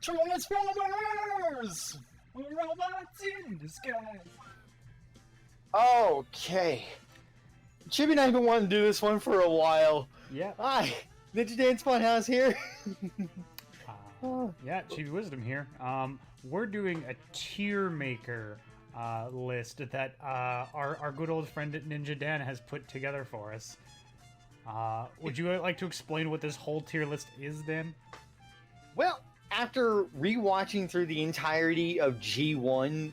Transformers! Robots in disguise! Okay. Chibi and I have been wanting to do this one for a while. Yeah. Hi, Ninja Dance Funhouse here. Yeah, Chibi Wisdom here. We're doing a Tiermaker list that our good old friend Ninja Dan has put together for us. Would you like to explain what this whole tier list is, Dan? Well, after rewatching through the entirety of G1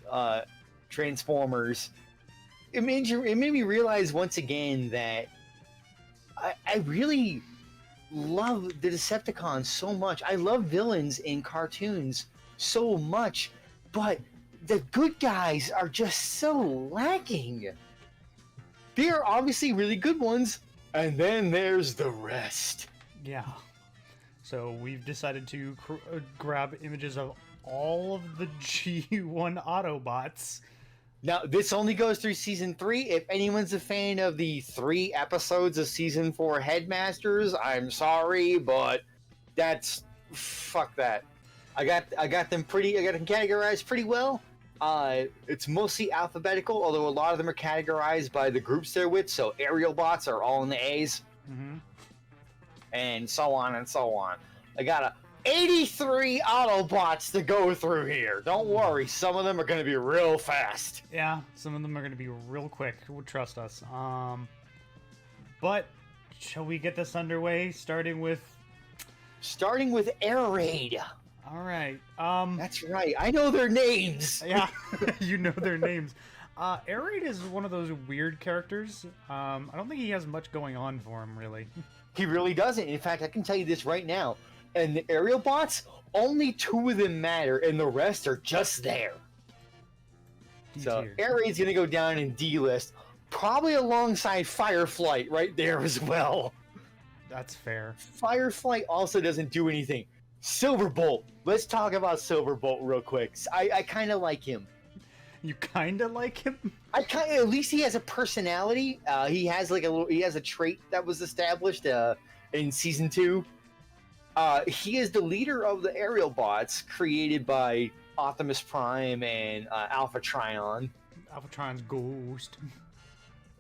Transformers, it made me realize once again that I really love the Decepticons so much. I love villains in cartoons so much, but the good guys are just so lacking. They are obviously really good ones, and then there's the rest. Yeah. So we've decided to grab images of all of the G1 Autobots. Now, this only goes through Season 3. If anyone's a fan of the 3 episodes of Season 4 Headmasters, I'm sorry, but that's... fuck that. I got them categorized pretty well. It's mostly alphabetical, although a lot of them are categorized by the groups they're with, so aerial bots are all in the A's. Mm-hmm. And so on and so on. I got 83 Autobots to go through here. Don't worry, some of them are going to be real fast. Yeah, some of them are going to be real quick. Trust us. But shall we get this underway? Starting with Air Raid. All right. That's right. I know their names. Yeah, you know their names. Air Raid is one of those weird characters. I don't think he has much going on for him, really. He really doesn't. In fact, I can tell you this right now. And the aerial bots, only 2 of them matter, and the rest are just there. So Air Raid's going to go down in D list, probably alongside Fireflight right there as well. That's fair. Fireflight also doesn't do anything. Silverbolt. Let's talk about Silverbolt real quick. I kind of like him. You kind of like him? At least he has a personality. He has a trait that was established in Season 2. He is the leader of the aerial bots created by Optimus Prime and Alpha Trion. Alpha Trion's ghost.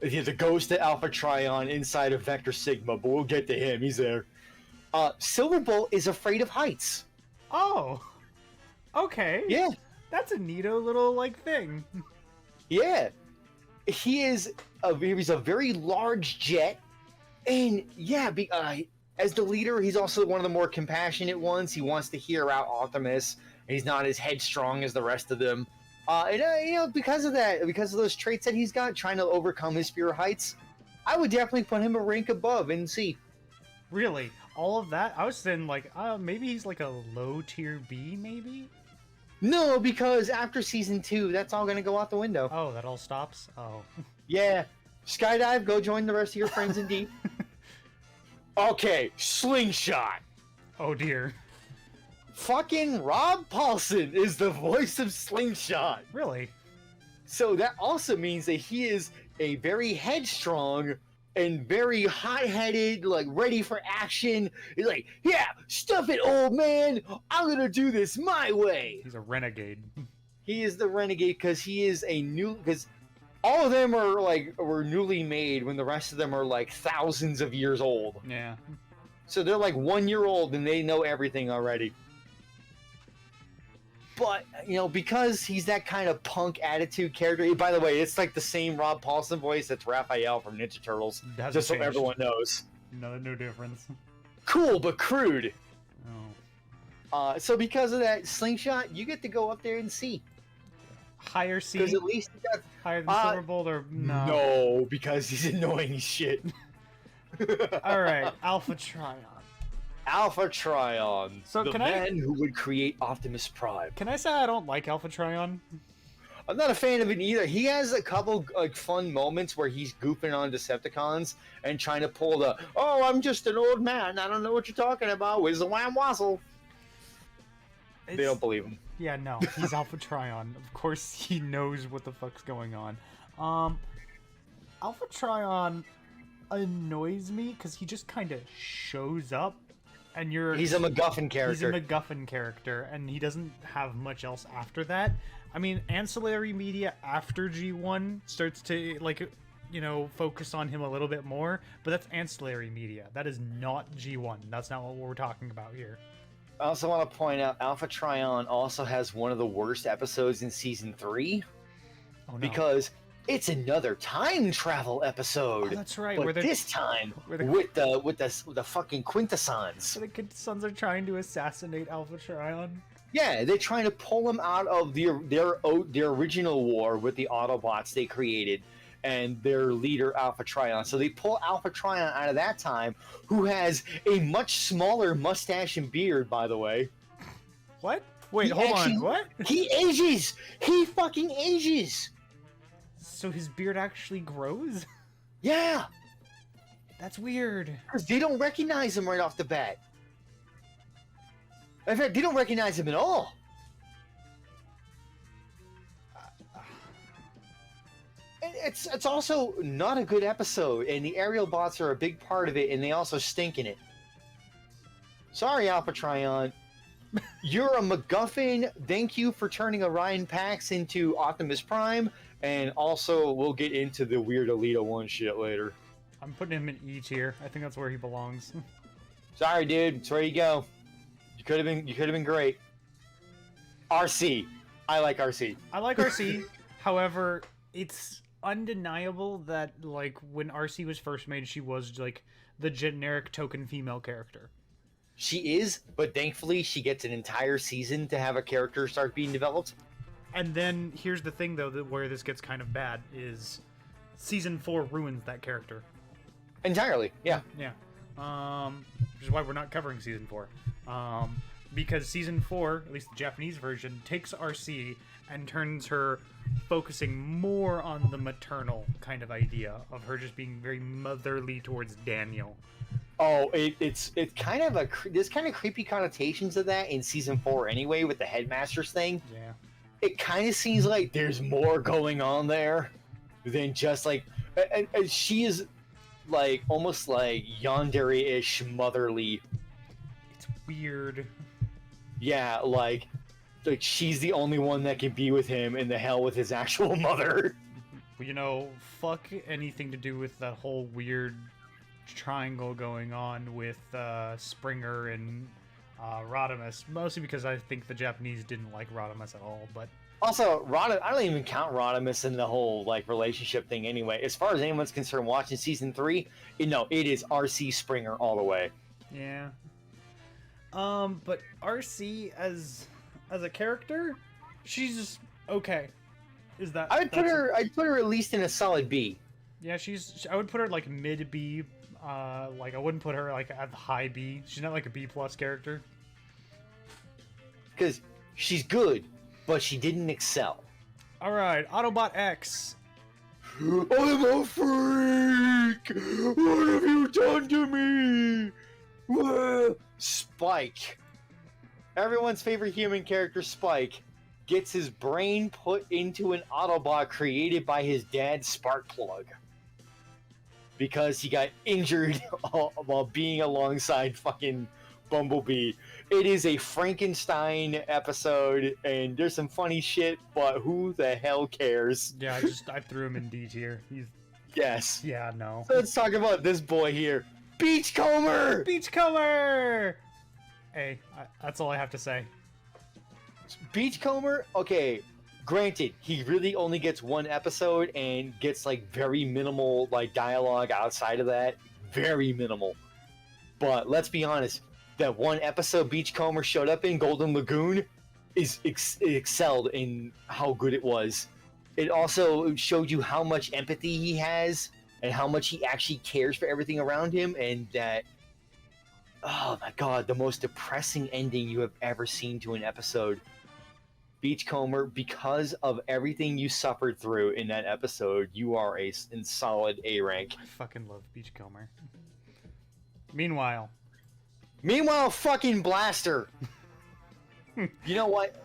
He's a ghost of Alpha Trion inside of Vector Sigma, but we'll get to him. He's there. Silverbolt is afraid of heights. Oh, okay. Yeah. That's a neato little, thing. Yeah. He's a very large jet. And, yeah, as the leader, he's also one of the more compassionate ones. He wants to hear out Optimus. And he's not as headstrong as the rest of them. Because of that, because of those traits that he's got, trying to overcome his fear of heights, I would definitely put him a rank above in C. Really? All of that? I was saying, maybe he's a low tier B, maybe? No, because after Season 2, that's all going to go out the window. Oh, that all stops? Oh. Yeah. Skydive, go join the rest of your friends in D. Okay, Slingshot. Oh, dear. Fucking Rob Paulson is the voice of Slingshot. Really? So that also means that he is a very headstrong and very hot-headed, ready for action. He's like, yeah, stuff it, old man. I'm going to do this my way. He's a renegade. He is the renegade because he is because all of them were newly made when the rest of them are thousands of years old. Yeah. So they're 1 year old and they know everything already. But, because he's that kind of punk attitude character. By the way, it's the same Rob Paulson voice that's Raphael from Ninja Turtles. Just so everyone knows. No difference. Cool, but crude. Oh. So because of that, Slingshot, you get to go up there and see. Higher C? Because at least he got... Higher than Silverbolt or no? No, because he's annoying as shit. Alright, Alpha Trion. Alpha Trion, so the man who would create Optimus Prime. Can I say I don't like Alpha Trion? I'm not a fan of it either. He has a couple fun moments where he's goofing on Decepticons and trying to pull the, oh, I'm just an old man, I don't know what you're talking about, where's the wham wazzle? They don't believe him. Yeah, no, he's Alpha Trion. Of course he knows what the fuck's going on. Alpha Trion annoys me because he just kind of shows up and he's a MacGuffin he's character. a MacGuffin character, and he doesn't have much else after that. I mean, ancillary media after G1 starts to, like, you know, focus on him a little bit more, but that's ancillary media. That is not G1. That's not what we're talking about here. I also want to point out Alpha Trion also has one of the worst episodes in season 3 Oh, no. because it's another time travel episode. Oh, that's right. But Where this time where the- with the fucking Quintessons. So the Kid Sons are trying to assassinate Alpha Trion. Yeah, they're trying to pull him out of their original war with the Autobots they created and their leader Alpha Trion. So they pull Alpha Trion out of that time, who has a much smaller mustache and beard, by the way. What? Wait, He hold actually- on. What? He ages. He fucking ages. So his beard actually grows? Yeah, That's weird. because they don't recognize him right off the bat. In fact, they don't recognize him at all. And it's also not a good episode, and the aerial bots are a big part of it, and they also stink in it. Sorry, Alpha Trion. You're a MacGuffin. Thank you for turning Orion Pax into Optimus Prime, and also we'll get into the weird Alita 1 shit later. I'm putting him in E tier. I think that's where he belongs. Sorry, dude. It's where you go. You could have been great. RC. I like RC. I like RC. However, it's undeniable that, like, when RC was first made, she was, like, the generic token female character. She is, but thankfully she gets an entire season to have a character start being developed. And then, here's the thing, though, that where this gets kind of bad, is Season 4 ruins that character. Entirely, yeah. Yeah. Which is why we're not covering Season 4. Because Season 4, at least the Japanese version, takes RC and turns her focusing more on the maternal kind of idea of her just being very motherly towards Daniel. Oh, it's kind of there's kind of creepy connotations of that in season 4 anyway with the headmasters thing. Yeah. It kind of seems like there's more going on there than just like, and she is like almost like yandere-ish motherly. It's weird. Yeah, like she's the only one that can be with him, and the hell with his actual mother. You know, fuck anything to do with that whole weird triangle going on with Springer and Rodimus. Mostly because I think the Japanese didn't like Rodimus at all, but... Also, I don't even count Rodimus in the whole like relationship thing anyway. As far as anyone's concerned, watching season 3, it is RC Springer all the way. Yeah. But RC as a character, she's just okay. Is that? I'd put her at least in a solid B. Yeah, I would put her like mid B. Like I wouldn't put her like at high B. She's not like a B plus character. Because she's good, but she didn't excel. All right, Autobot X. I'm a freak! What have you done to me? Spike. Everyone's favorite human character, Spike, gets his brain put into an Autobot created by his dad's spark plug. Because he got injured while being alongside fucking Bumblebee. It is a Frankenstein episode, and there's some funny shit, but who the hell cares? Yeah, I threw him in D tier. He's Yes. yeah, no. So let's talk about this boy here. Beachcomber! Beachcomber. Hey, that's all I have to say. Beachcomber, okay, granted, he really only gets one episode and gets like very minimal like dialogue outside of that. Very minimal. But let's be honest, that one episode Beachcomber showed up in Golden Lagoon is excelled in how good it was. It also showed you how much empathy he has and how much he actually cares for everything around him, and that, oh my god, the most depressing ending you have ever seen to an episode. Beachcomber, because of everything you suffered through in that episode, you are in solid A rank. I fucking love Beachcomber. Meanwhile, fucking Blaster! You know what?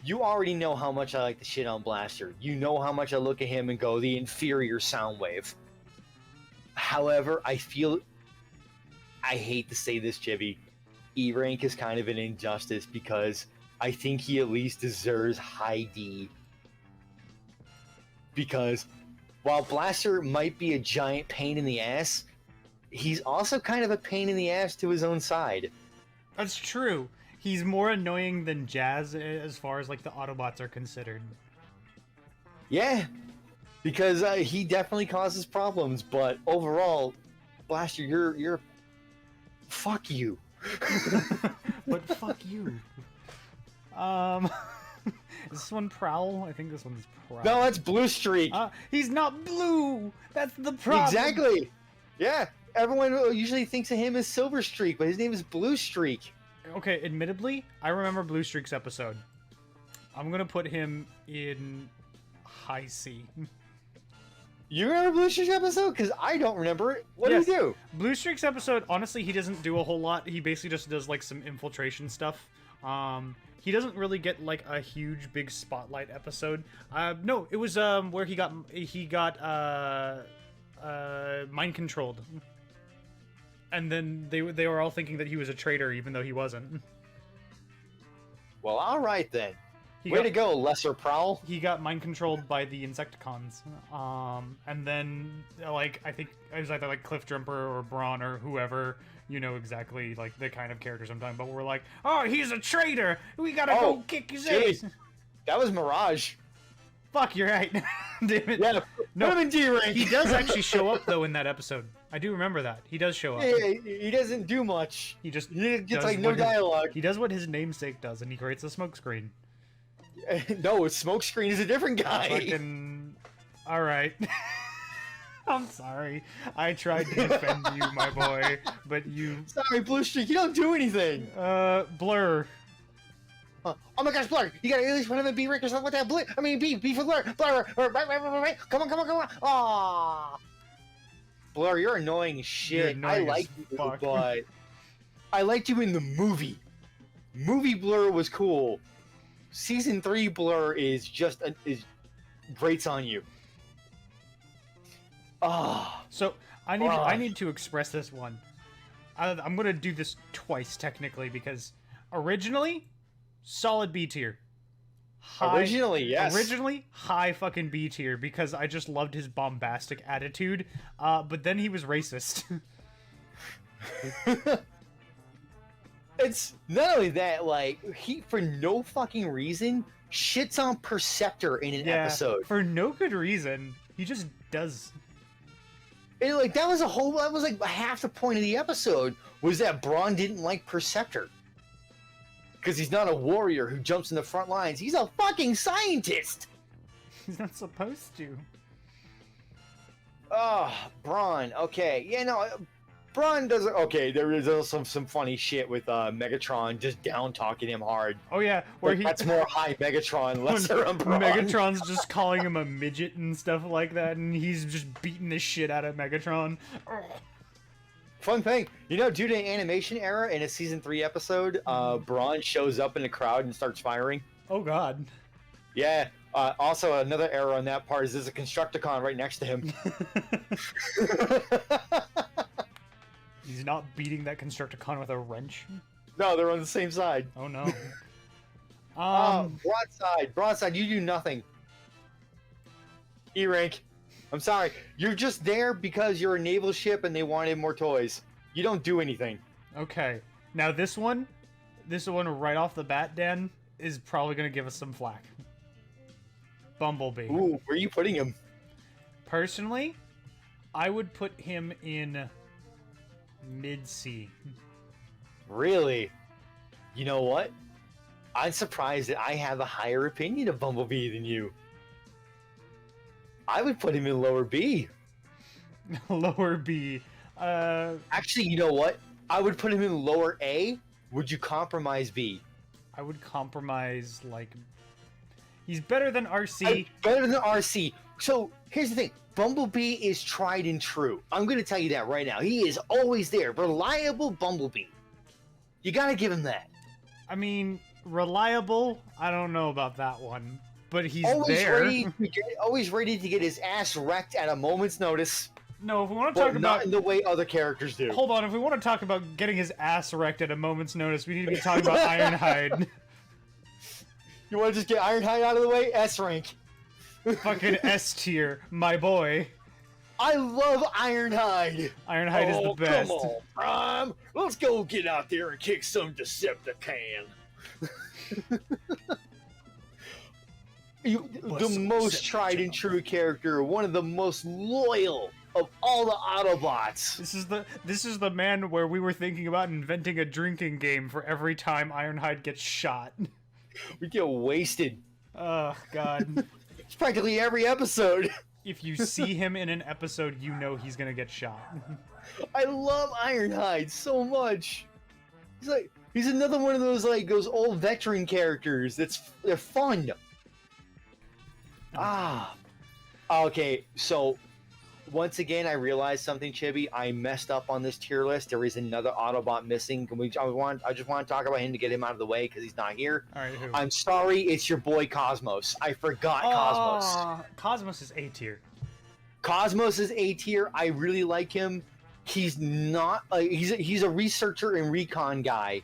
You already know how much I like to shit on Blaster. You know how much I look at him and go, the inferior Soundwave. However, I hate to say this, Jibby, E rank is kind of an injustice because I think he at least deserves high D. Because while Blaster might be a giant pain in the ass, he's also kind of a pain in the ass to his own side. That's true. He's more annoying than Jazz as far as like the Autobots are considered. Yeah, because he definitely causes problems, but overall, Blaster, you're fuck you. But fuck you. Is this one Prowl? I think this one's Prowl. No, that's Blue Streak. He's not blue. That's the problem. Exactly. Yeah, everyone usually thinks of him as Silver Streak, but his name is Blue Streak. Okay, admittedly, I remember Blue Streak's episode. I'm gonna put him in high C. You remember Blue Streak's episode? Because I don't remember it. What did he do? Blue Streak's episode, honestly, he doesn't do a whole lot. He basically just does like some infiltration stuff. He doesn't really get like a huge big spotlight episode. No, it was where he got mind controlled. And then they were all thinking that he was a traitor, even though he wasn't. Well, all right then. Way to go, Lesser Prowl. He got mind controlled by the Insecticons. And then, like, I think it was either like Cliff Jumper or Brawn or whoever, you know exactly like the kind of characters I'm talking about. We're like, oh, he's a traitor. We gotta go kick his ass. That was Mirage. Fuck, you're right. Damn it. Yeah, no, put him in D rank. He does actually show up though in that episode. I do remember that. He does show up. Yeah, he doesn't do much. He just gets like no dialogue. He does what his namesake does, and he creates a smoke screen. No, Smokescreen is a different guy. Fucking... Alright. I'm sorry. I tried to defend you, my boy, but you... Sorry, Blue Streak, you don't do anything. Blur. Oh my gosh, Blur! You gotta at least put him in B rank or something like that. Blur. I mean, B for Blur. Blur. Right. Come on. Aww. Blur, you're annoying as shit. Annoying I like you, fuck. but I liked you in the movie. Movie Blur was cool. Season 3 Blur is just is grates on you. So I need to express this one. I'm gonna do this twice technically because originally solid B tier. Originally high fucking B tier because I just loved his bombastic attitude. But then he was racist. It's not only that, like, he, for no fucking reason, shits on Perceptor in an episode. For no good reason. He just does. And, like, that was like half the point of the episode, was that Brawn didn't like Perceptor. Because he's not a warrior who jumps in the front lines. He's a fucking scientist! He's not supposed to. Oh, Brawn. Okay. Yeah, no, Brawn doesn't... Okay, there is also some funny shit with Megatron just down-talking him hard. Oh, yeah. Where That's more high Megatron, lesser on Brawn. Megatron's just calling him a midget and stuff like that, and he's just beating the shit out of Megatron. Ugh. Fun thing, you know, due to an animation error in a Season 3 episode, Brawn shows up in the crowd and starts firing. Oh, God. Yeah. Also, another error on that part is there's a Constructicon right next to him. He's not beating that Constructicon with a wrench? No, they're on the same side. Oh, no. Broadside, you do nothing. E-rank. I'm sorry. You're just there because you're a naval ship and they wanted more toys. You don't do anything. Okay. Now this one right off the bat, Dan, is probably going to give us some flack. Bumblebee. Ooh, where are you putting him? Personally, I would put him in mid-C. Really? You know what? I'm surprised that I have a higher opinion of Bumblebee than you. I would put him in lower B. Lower B. Actually, you know what? I would put him in lower A. Would you compromise B? I would compromise, like... He's better than RC. Better than RC. So, here's the thing. Bumblebee is tried and true. I'm going to tell you that right now. He is always there. Reliable Bumblebee. You got to give him that. I mean, reliable? I don't know about that one. But he's always there. Always ready to get his ass wrecked at a moment's notice. No, if we want to but talk not about... in the way other characters do. Hold on, if we want to talk about getting his ass wrecked at a moment's notice, we need to be talking about Ironhide. You want to just get Ironhide out of the way? S rank. Fucking S tier, my boy. I love Ironhide. Ironhide is the best. Come on, Prime. Let's go get out there and kick some Deceptican. The most tried and true character, one of the most loyal of all the Autobots. This is the man where we were thinking about inventing a drinking game for every time Ironhide gets shot. We get wasted. Oh god. It's practically every episode. If you see him in an episode, you know he's gonna get shot. I love Ironhide so much. He's another one of those old veteran characters. They're fun. Okay, so once again I realized something, Chibi. I messed up on this tier list. There is another Autobot missing. I just want to talk about him to get him out of the way because he's not here. All right, who? I'm sorry, it's your boy Cosmos. I forgot Cosmos. Cosmos is A tier. Cosmos is A tier. I really like him. He's not. He's a researcher and recon guy.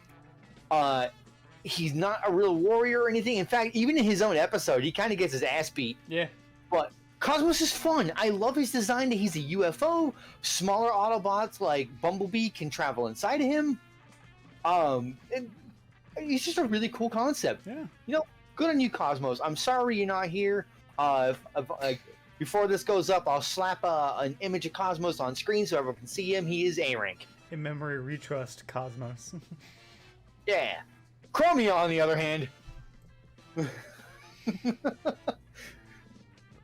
He's not a real warrior or anything. In fact, even in his own episode, he kind of gets his ass beat. Yeah. But Cosmos is fun. I love his design that he's a UFO. Smaller Autobots like Bumblebee can travel inside of him. And he's just a really cool concept. Yeah. You know, good on you, Cosmos. I'm sorry you're not here. Before this goes up, I'll slap an image of Cosmos on screen so everyone can see him. He is A rank. In memory, retrust Cosmos. Yeah. Chromia, on the other hand.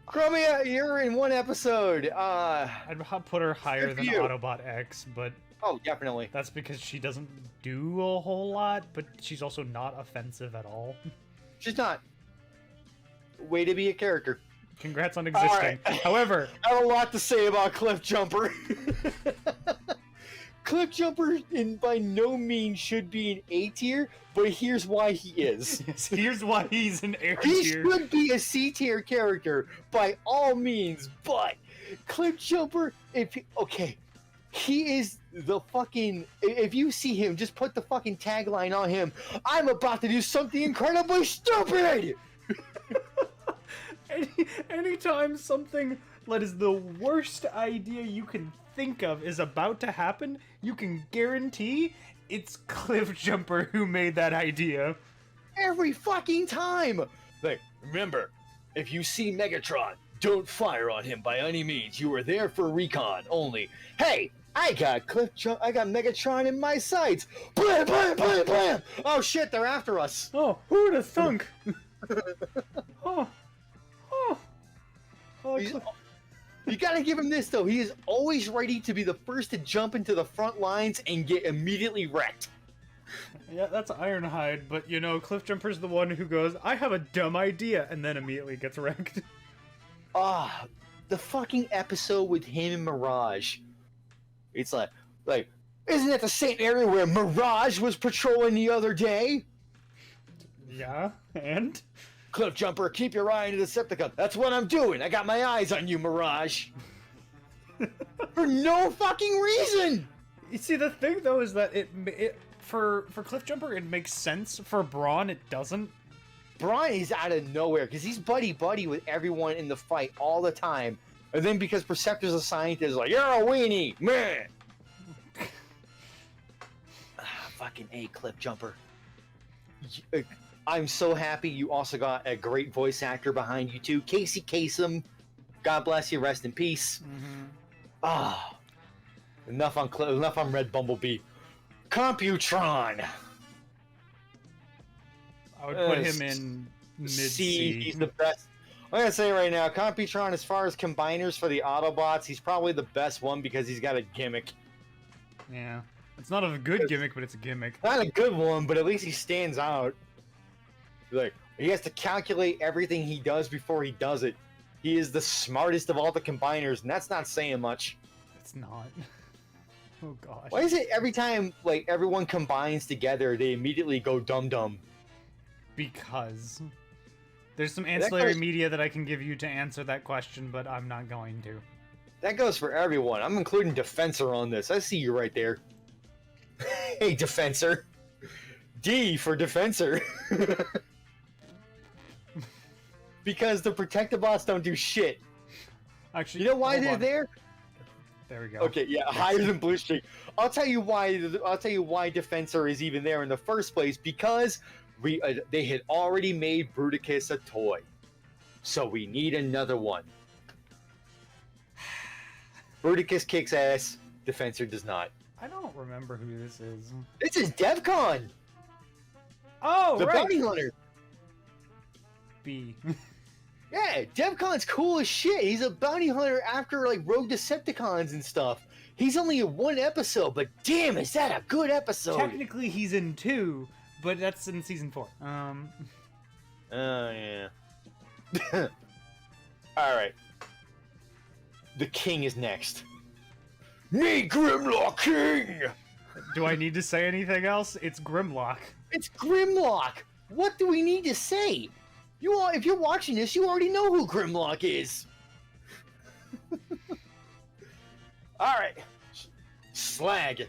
Chromia, you're in one episode. I'd put her higher than Autobot X, but oh, definitely. that's because she doesn't do a whole lot, but she's also not offensive at all. She's not. Way to be a character. Congrats on existing. Right. However, I have a lot to say about Cliff Jumper. Cliff Jumper, by no means, should be an A tier, but here's why he is. yes, here's why he's an A He tier. should be a C tier character by all means, but Cliff Jumper, he is the fucking. If you see him, just put the fucking tagline on him. I'm about to do something incredibly stupid. Anytime something that is the worst idea you can think of is about to happen, you can guarantee it's Cliff Jumper who made that idea. Every fucking time! Like, remember, if you see Megatron, don't fire on him by any means. You were there for recon only. Hey, I got Megatron in my sights! Blam, blam, blam, blam! Oh shit, they're after us! Oh, who would have thunk? You gotta give him this, though. He is always ready to be the first to jump into the front lines and get immediately wrecked. Yeah, that's Ironhide, but you know, Cliff Jumper's the one who goes, I have a dumb idea, and then immediately gets wrecked. The fucking episode with him and Mirage. It's like, isn't that the same area where Mirage was patrolling the other day? Yeah, and? Cliff Jumper, keep your eye on the Decepticon. That's what I'm doing. I got my eyes on you, Mirage. For no fucking reason. You see, the thing though is that for Cliff Jumper it makes sense. For Brawn, it doesn't. Brawn is out of nowhere because he's buddy with everyone in the fight all the time, and then because Perceptor's a scientist, like you're a weenie, man. Fucking A, Cliff Jumper. I'm so happy you also got a great voice actor behind you too, Casey Kasem. God bless you, rest in peace. Enough on Red Bumblebee. Computron. I would put him in mid C. He's the best. I'm gonna say right now, Computron, as far as combiners for the Autobots, he's probably the best one because he's got a gimmick. Yeah, it's not a good gimmick, but it's a gimmick. Not a good one, but at least he stands out. Like, he has to calculate everything he does before he does it. He is the smartest of all the combiners, and that's not saying much. It's not. Oh gosh. Why is it every time everyone combines together, they immediately go dum-dum? Because there's some ancillary media that I can give you to answer that question, but I'm not going to. That goes for everyone. I'm including Defensor on this. I see you right there. Hey, Defensor. D for Defensor. Because the Protectobots don't do shit. Actually, You know why hold they're on. there? There we go. Okay, yeah, higher than Blue Streak. I'll tell you why. I'll tell you why Defensor is even there in the first place. Because they had already made Bruticus a toy, so we need another one. Bruticus kicks ass. Defensor does not. I don't remember who this is. This is DevCon, Oh, the right. bounty hunter. B. Yeah, DevCon's cool as shit. He's a bounty hunter after like Rogue Decepticons and stuff. He's only in one episode, but damn, is that a good episode? Technically, he's in 2, but that's in season 4. Oh yeah. All right. The king is next. Me, Grimlock King. Do I need to say anything else? It's Grimlock. It's Grimlock. What do we need to say? If you're watching this, you already know who Grimlock is. All right, Slag.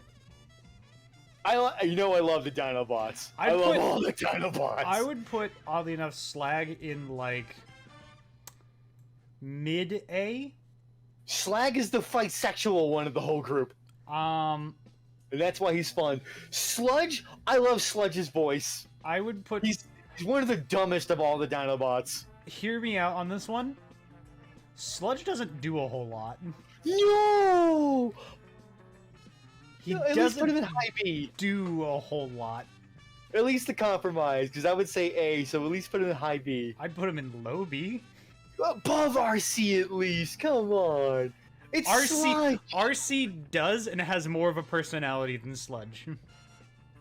I love the Dinobots. I love all the Dinobots. I would put, oddly enough, Slag in like mid A. Slag is the fight sexual one of the whole group, and that's why he's fun. Sludge, I love Sludge's voice. I would put. He's one of the dumbest of all the Dinobots. Hear me out on this one. Sludge doesn't do a whole lot. No! He At least put him doesn't in high B. do a whole lot. At least the compromise, because I would say A, so at least put him in high B. I'd put him in low B. Above RC at least, come on. It's Sludge. RC does and has more of a personality than Sludge.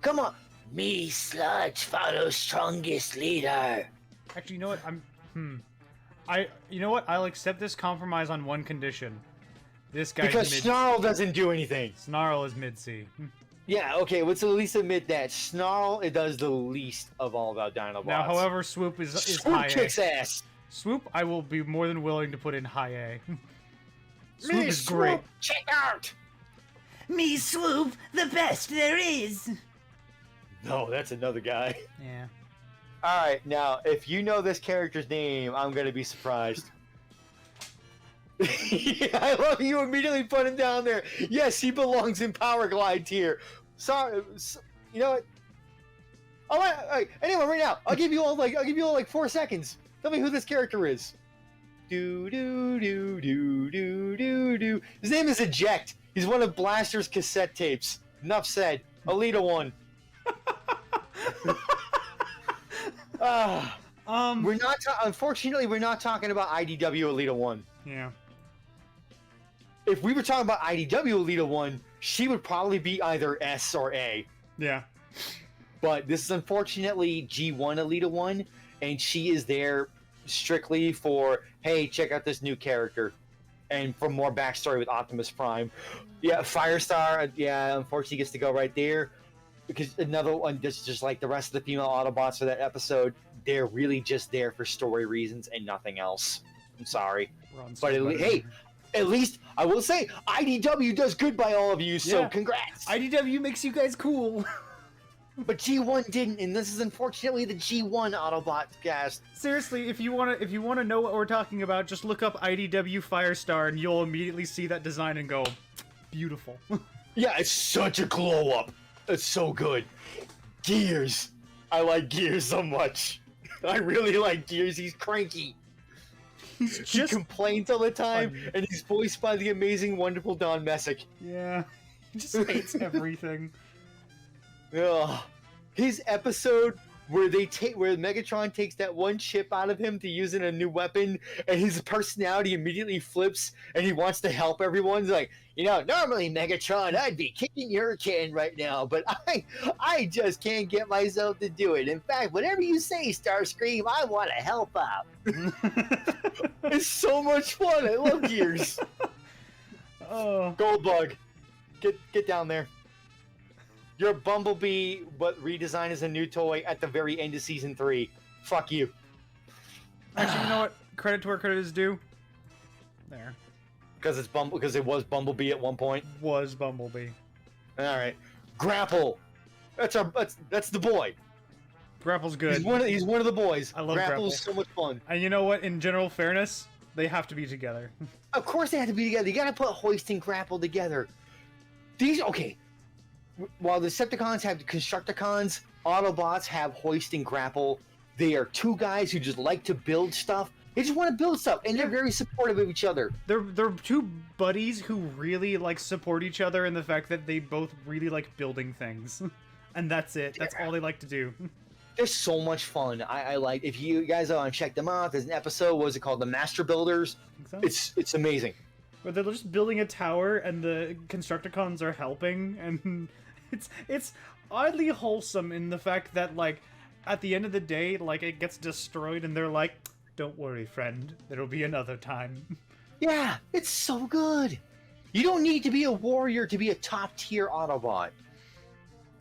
Come on. Me, Sludge, follow strongest leader. Actually, you know what? You know what? I'll accept this compromise on one condition. This guy's Because mid. Snarl doesn't do anything. Snarl is mid C. Yeah, okay, let's at least admit that. Snarl, it does the least of all of our Dinobots. Now, however, Swoop is Swoop high kicks A. ass. Swoop, I will be more than willing to put in high A. Swoop Me, is great. Swoop, check out. Me, Swoop, the best there is. No, that's another guy. Yeah. Alright, now, if you know this character's name, I'm gonna be surprised. Yeah, I love you immediately put him down there. Yes, he belongs in Powerglide tier. Sorry, you know what? All right, anyway, right now, I'll give you all like 4 seconds. Tell me who this character is. Do do do do do do do. His name is Eject. He's one of Blaster's cassette tapes. Enough said. Alita 1. Unfortunately, we're not talking about IDW Alita 1. Yeah. If we were talking about IDW Alita 1, she would probably be either S or A. Yeah. But this is unfortunately G1 Alita 1, and she is there strictly for, hey, check out this new character. And for more backstory with Optimus Prime. Yeah, Firestar, yeah, unfortunately gets to go right there. Because another one, just like the rest of the female Autobots for that episode, they're really just there for story reasons and nothing else. I'm sorry. But hey, at least I will say IDW does good by all of you, so Yeah. congrats. IDW makes you guys cool. But G1 didn't, and this is unfortunately the G1 Autobot cast. Seriously, if you wanna know what we're talking about, just look up IDW Firestar and you'll immediately see that design and go, beautiful. Yeah, it's such a glow up. It's so good. Gears. I like Gears so much. I really like Gears. He's cranky. He complains all the time, funny. and he's voiced by the amazing, wonderful Don Messick. Yeah. He just hates everything. Ugh. His episode where Megatron takes that one chip out of him to use in a new weapon, and his personality immediately flips, and he wants to help everyone. He's like, normally Megatron, I'd be kicking your can right now, but I just can't get myself to do it. In fact, whatever you say, Starscream, I want to help out. It's so much fun. I love Gears. Oh. Goldbug, get down there. Your Bumblebee, but redesigned as a new toy at the very end of Season 3. Fuck you. Actually, you know what? Credit to where credit is due. There. because it was Bumblebee at one point. Was Bumblebee. All right, Grapple. That's the boy. Grapple's good. He's one of the boys. I love Grapple. Grapple. Is so much fun. And you know what? In general fairness, they have to be together. Of course they have to be together. You gotta put Hoist and Grapple together. Okay. While the Decepticons have the Constructicons, Autobots have Hoist and Grapple. They are two guys who just like to build stuff. They just want to build stuff, and they're very supportive of each other. They're two buddies who really like support each other in the fact that they both really like building things, and that's it. That's all they like to do. They're so much fun. I like. If you guys want to check them out, there's an episode. What was it called? The Master Builders. So. It's amazing. Where they're just building a tower, and the Constructicons are helping, and it's oddly wholesome in the fact that like at the end of the day, like it gets destroyed, and they're like, "Don't worry, friend. There'll be another time." Yeah, it's so good. You don't need to be a warrior to be a top tier Autobot.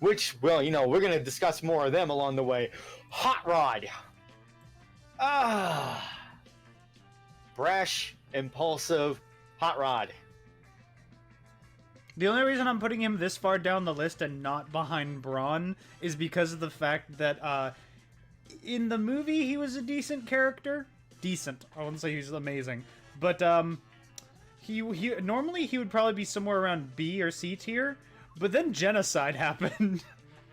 Which, well, you know, we're gonna discuss more of them along the way. Hot Rod. Brash, impulsive, Hot Rod. The only reason I'm putting him this far down the list and not behind Brawn is because of the fact that in the movie he was a decent character. Decent. I wouldn't say he was amazing, but he normally he would probably be somewhere around B or C tier. But then genocide happened.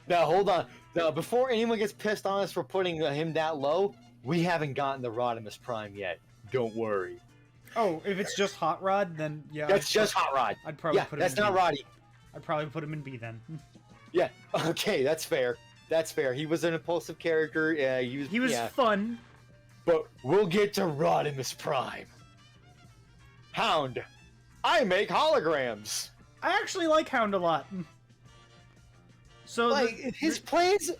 Now hold on. Now before anyone gets pissed on us for putting him that low, we haven't gotten the Rodimus Prime yet. Don't worry. Oh, if it's just Hot Rod, then yeah. That's just Hot Rod. I'd probably put him that's in not B. Roddy. I'd probably put him in B then. Yeah. Okay, that's fair. That's fair. He was an impulsive character. He was fun. But we'll get to Rodimus Prime. Hound. I make holograms. I actually like Hound a lot. So like his plays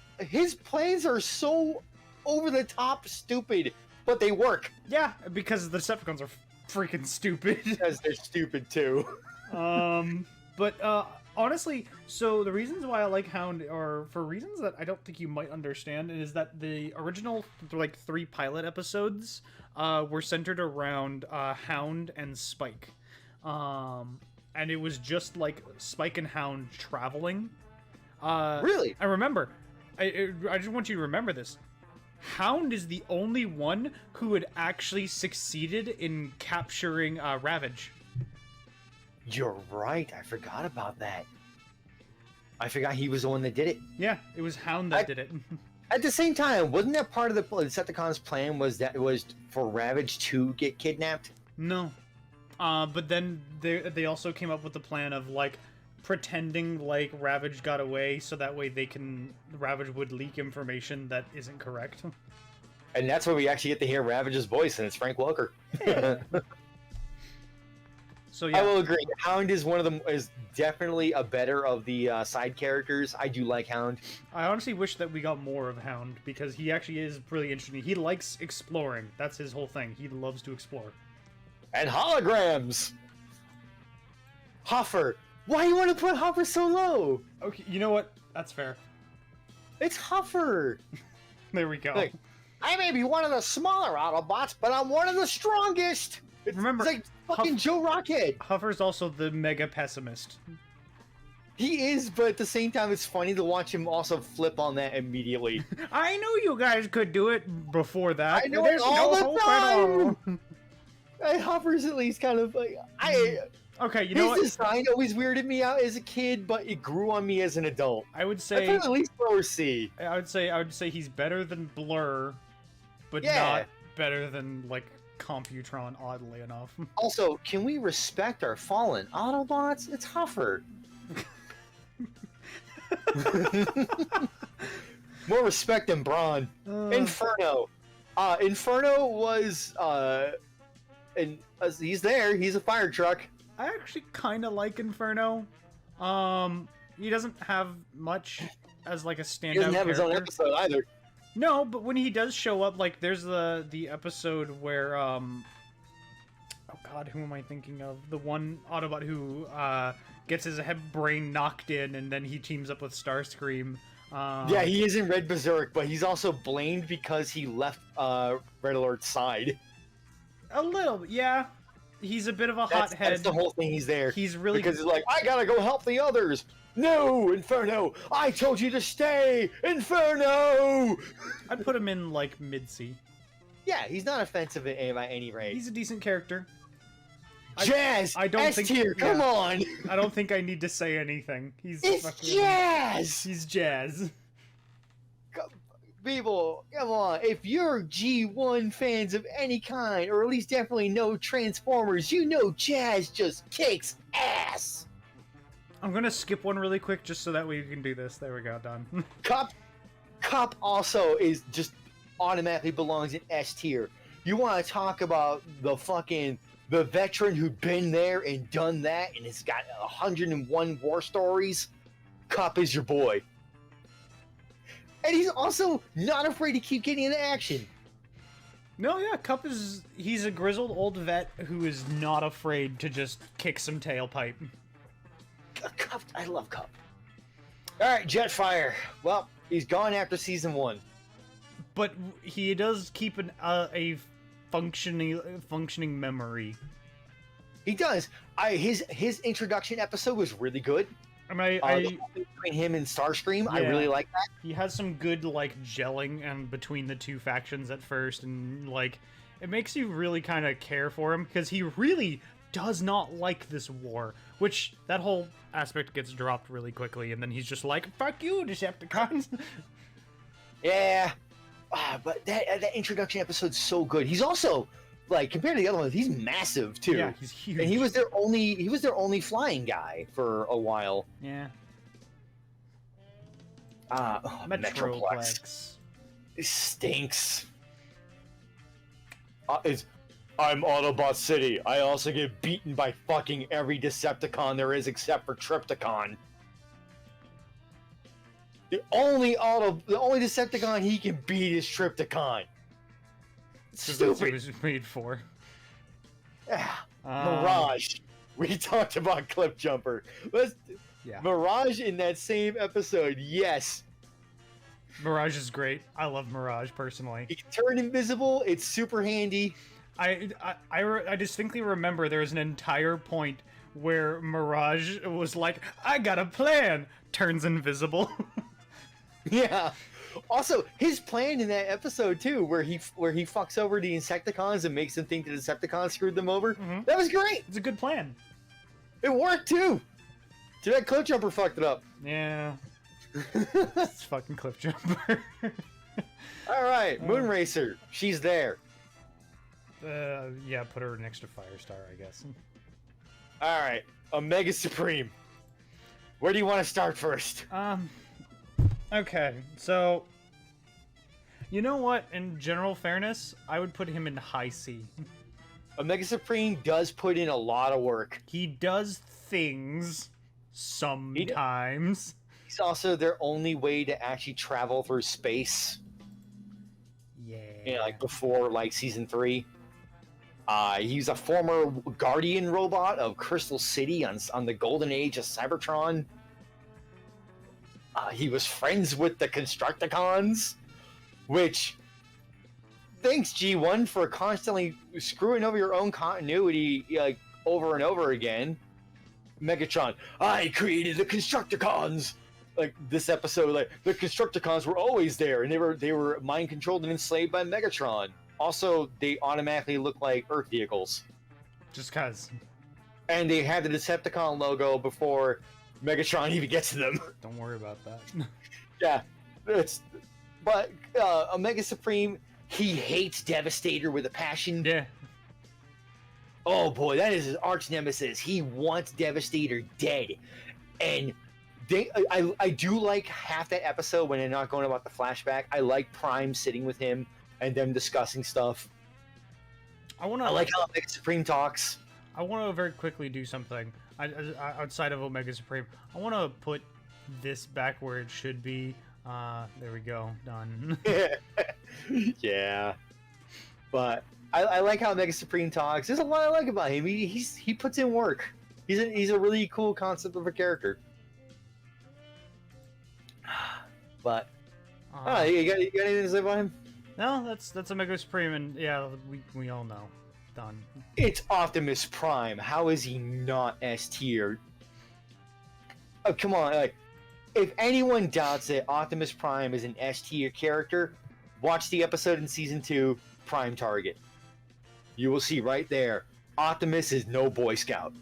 are so over the top stupid, but they work. Yeah, because the Decepticons are freaking stupid. Because they're stupid too. But honestly, so the reasons why I like Hound are for reasons that I don't think you might understand, is that the original like 3 pilot episodes were centered around Hound and Spike. And it was just like Spike and Hound traveling. Really? And remember, I just want you to remember this. Hound is the only one who had actually succeeded in capturing Ravage. You're right. I forgot about that. I forgot he was the one that did it. Yeah, it was Hound that did it. At the same time, wasn't that part of the Decepticons' plan was that it was for Ravage to get kidnapped? No. But then they also came up with the plan of like pretending like Ravage got away, so that way Ravage would leak information that isn't correct. And that's where we actually get to hear Ravage's voice, and it's Frank Welker. So yeah, I will agree. Hound is is definitely a better of the side characters. I do like Hound. I honestly wish that we got more of Hound because he actually is really interesting. He likes exploring. That's his whole thing. He loves to explore. And holograms. Huffer. Why do you want to put Huffer so low? Okay, you know what? That's fair. It's Huffer. There we go. Like, I may be one of the smaller Autobots, but I'm one of the strongest. Remember, it's like fucking Joe Rockhead. Huffer's also the mega pessimist. He is, but at the same time, it's funny to watch him also flip on that immediately. I knew you guys could do it before that. I know There's it all no the hope at all. time. Huffer's at least kind of like Okay, you know what? His design always weirded me out as a kid, but it grew on me as an adult. I would I say put at least lower C. I would say he's better than Blur, but Yeah. not better than like Computron, oddly enough. Also, can we respect our fallen Autobots? It's Huffer. More respect than Brawn. Inferno. Inferno was and he's there. He's a fire truck. I actually kind of like Inferno. He doesn't have much as like a standout He doesn't have his own character. episode either. No, but when he does show up, like there's the episode where oh god, who am I thinking of? The one Autobot who gets his head brain knocked in, and then he teams up with Starscream. Yeah, he is in Red Berserk, but he's also blamed because he left Red Alert's side. A little, yeah. he's a bit of a That's hothead. the whole thing. He's there. He's really because he's like, I gotta go help the others. No, Inferno! I told you to stay, Inferno! I'd put him in like mid-C. Yeah, he's not offensive at any rate. He's a decent character. Jazz! I don't S think. tier, come on! I don't think I need to say anything. It's Jazz! He's Jazz. People, come on. If you're G1 fans of any kind, or at least definitely know Transformers, you know Jazz just kicks ass! I'm gonna skip one really quick just so that we can do this. There we go, done. Cup also is just automatically belongs in S tier. You want to talk about the veteran who'd been there and done that and has got 101 war stories? Cup is your boy. And he's also not afraid to keep getting into action. No, yeah, Cup he's a grizzled old vet who is not afraid to just kick some tailpipe. Cup, I love Cup. Alright, Jetfire. Well, he's gone after season 1. But he does keep a functioning memory. He does. His introduction episode was really good. Between him and Starscream, I really like that. He has some good like gelling and between the two factions at first, and like it makes you really kind of care for him because he really does not like this war. Which that whole aspect gets dropped really quickly, and then he's just like, "Fuck you, Decepticons." Yeah, but that introduction episode's so good. He's also like compared to the other ones, he's massive too. Yeah, he's huge. And he was their only flying guy for a while. Yeah. Metroplex. It stinks. I'm Autobot City. I also get beaten by fucking every Decepticon there is except for Trypticon. The only Decepticon he can beat is Trypticon. Stupid. That's what it was made for. Mirage. We talked about Cliff Jumper. Mirage in that same episode. Yes. Mirage is great. I love Mirage personally. He can turn invisible. It's super handy. I distinctly remember there was an entire point where Mirage was like, I got a plan. Turns invisible. Yeah. Also, his plan in that episode too, where he fucks over the Insecticons and makes them think the Decepticons screwed them over. Mm-hmm. That was great. It's a good plan. It worked too. Dude, that Cliff Jumper fucked it up. Yeah. It's fucking Cliff Jumper. All right, Moonracer. She's there. Yeah, put her next to Firestar, I guess. All right, Omega Supreme. Where do you want to start first? Okay, so you know what? In general fairness, I would put him in high C. Omega Supreme does put in a lot of work. He does things sometimes. He's also their only way to actually travel through space. Yeah. You know, like before like season 3. He's a former Guardian robot of Crystal City on the Golden Age of Cybertron. He was friends with the Constructicons, which, thanks G1 for constantly screwing over your own continuity like over and over again. Megatron, I created the Constructicons. Like this episode, like the Constructicons were always there, and they were mind controlled and enslaved by Megatron. Also, they automatically look like Earth vehicles. Just cause. And they had the Decepticon logo before Megatron even gets to them. Don't worry about that. Yeah, but Omega Supreme, he hates Devastator with a passion. Yeah. Oh boy, that is his arch nemesis. He wants Devastator dead, and I do like half that episode when they're not going about the flashback. I like Prime sitting with him and them discussing stuff. I like how Omega Supreme talks. I want to very quickly do something. Outside of Omega Supreme, I want to put this back where it should be. There we go. Done. Yeah. But I like how Omega Supreme talks. There's a lot I like about him. He puts in work. He's a really cool concept of a character. But you got anything to say about him? No, that's Omega Supreme, and yeah, we all know. Done. It's Optimus Prime. How is he not S tier? Oh, come on. Like, if anyone doubts that Optimus Prime is an S tier character, watch the episode in Season 2, Prime Target. You will see right there, Optimus is no Boy Scout.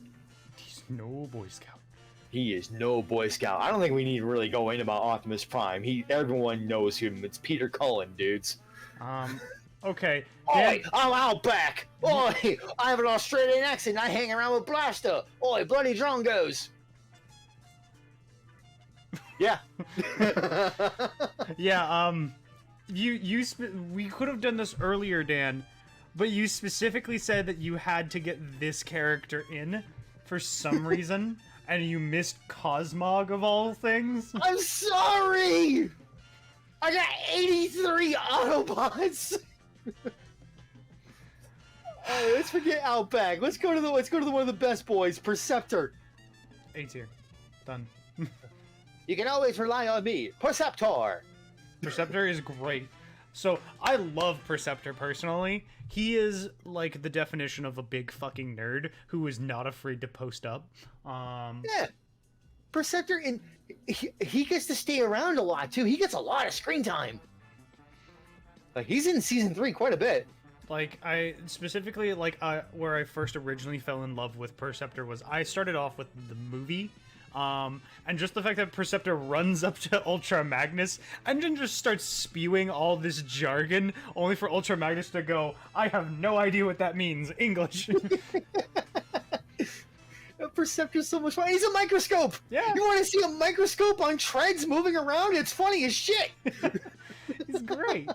He's no Boy Scout. He is no Boy Scout. I don't think we need to really go in about Optimus Prime. Everyone knows him. It's Peter Cullen, dudes. Okay. Oi, I'm Outback! Oi, I have an Australian accent. I hang around with Blaster. Oi, bloody drongos! Yeah. Yeah, we could have done this earlier, Dan, but you specifically said that you had to get this character in for some reason, and you missed Cosmog of all things. I'm sorry! I got 83 Autobots! Alright, let's forget Outback. Let's go to the one of the best boys, Perceptor. A tier. Done. You can always rely on me, Perceptor. Perceptor is great. So, I love Perceptor personally. He is, like, the definition of a big fucking nerd who is not afraid to post up. Yeah. Perceptor, and he gets to stay around a lot, too. He gets a lot of screen time. Like, he's in Season 3 quite a bit. Like, I specifically, like, where I first originally fell in love with Perceptor was I started off with the movie. And just the fact that Perceptor runs up to Ultra Magnus and then just starts spewing all this jargon, only for Ultra Magnus to go, I have no idea what that means. English. Perceptor's so much fun. He's a microscope! Yeah. You want to see a microscope on treads moving around? It's funny as shit! He's great.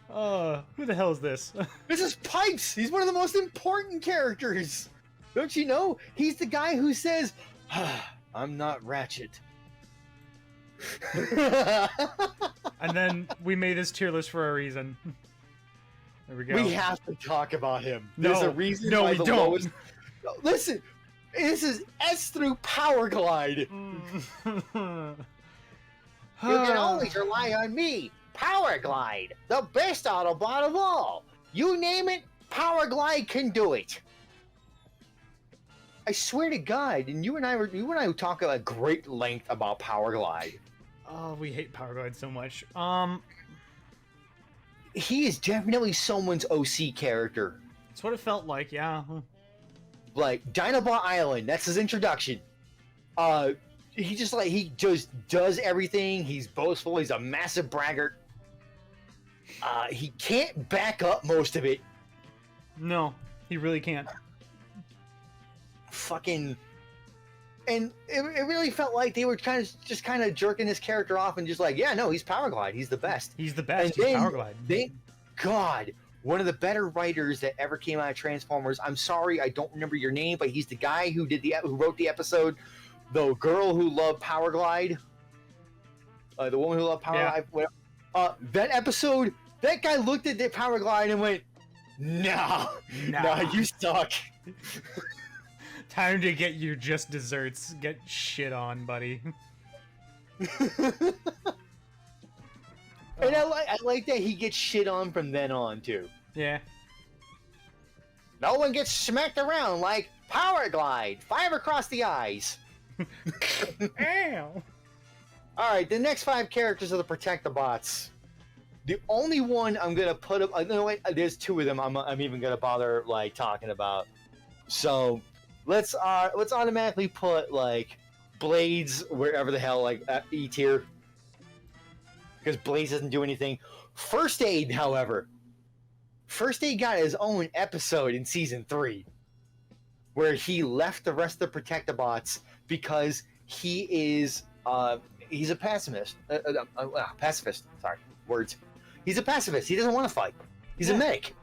Who the hell is this? This is Pipes! He's one of the most important characters! Don't you know? He's the guy who says, I'm not Ratchet. And then we made this tier list for a reason. There we go. We have to talk about him. No, There's a reason no, why we the don't. lowest... Listen, this is S through Powerglide. You can always rely on me, Powerglide, the best Autobot of all. You name it, Powerglide can do it. I swear to God, and you and I talk at great length about Powerglide. Oh, we hate Powerglide so much. He is definitely someone's OC character. That's what it felt like, yeah. Like Dinobot Island, that's his introduction. He just does everything. He's boastful. He's a massive braggart. He can't back up most of it. No, he really can't. Fucking, and it really felt like they were kind of jerking his character off and just like, yeah, no, he's Powerglide. He's the best. He's the best. And He's then, Powerglide. Thank God, one of the better writers that ever came out of Transformers. I'm sorry, I don't remember your name, but he's the guy who wrote the episode, The Girl Who Loved Powerglide. The woman who loved Powerglide. Yeah. That episode, that guy looked at the Powerglide and went, nah, you suck. Time to get your just desserts. Get shit on, buddy. And I like that he gets shit on from then on, too. Yeah. No one gets smacked around like Powerglide. 5 across the eyes. Ow. Alright, the next 5 characters are the Protectobots. The only one I'm gonna put up... No, wait, there's 2 of them I'm even gonna bother, like, talking about. So... Let's automatically put, like, Blades wherever the hell, like, E tier. Because Blades doesn't do anything. First Aid, however. First Aid got his own episode in Season 3. Where he left the rest of the Protectobots because he is, he's a pacifist. Pacifist. Sorry, words. He's a pacifist. He doesn't want to fight. He's a medic.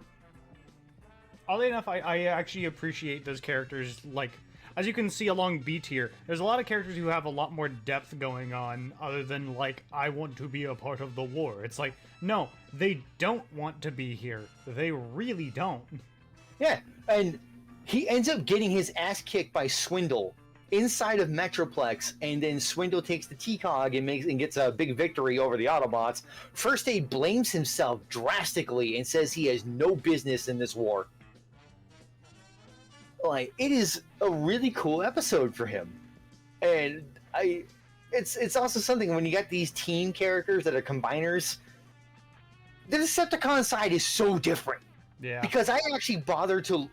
Oddly enough, I actually appreciate those characters. Like, as you can see along B tier, there's a lot of characters who have a lot more depth going on other than, like, I want to be a part of the war. It's like, no, they don't want to be here. They really don't. Yeah, and he ends up getting his ass kicked by Swindle inside of Metroplex, and then Swindle takes the T-Cog and gets a big victory over the Autobots. First Aid blames himself drastically and says he has no business in this war. like it is a really cool episode for him, and it's also something when you got these team characters that are combiners. The Decepticon side is so different. Yeah. Because I actually bothered to